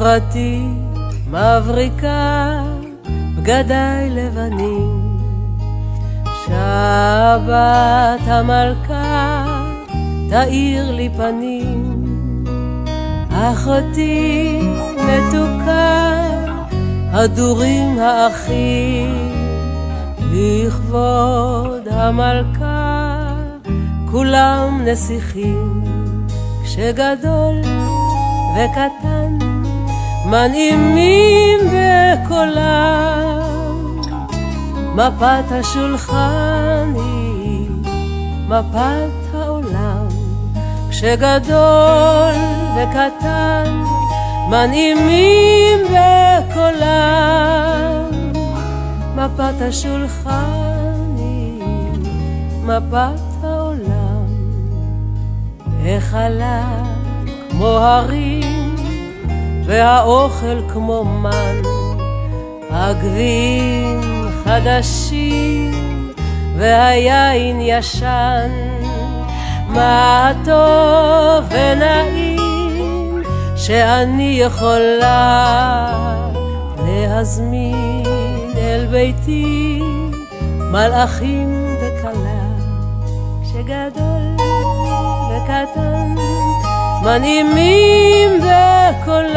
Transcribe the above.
חברתי מבריקה בגדיי לבנים, שבת המלכה תאיר לי פנים. אחותי מתוקה, הדורים האחים, לכבוד המלכה כולם נסיכים. כשגדול וקטן מנעימים בקולם, מפת השולחן היא מפת העולם. כשגדול וקטן מנעימים בקולם, מפת השולחן היא מפת העולם. החלה כמו הרים והאוכל כמו מן, הגביעים חדשים והיין ישן. מה טוב ונעים שאני יכולה להזמין אל ביתי מלאכים וכלה. כשגדול וקטן מנעימים בקולם,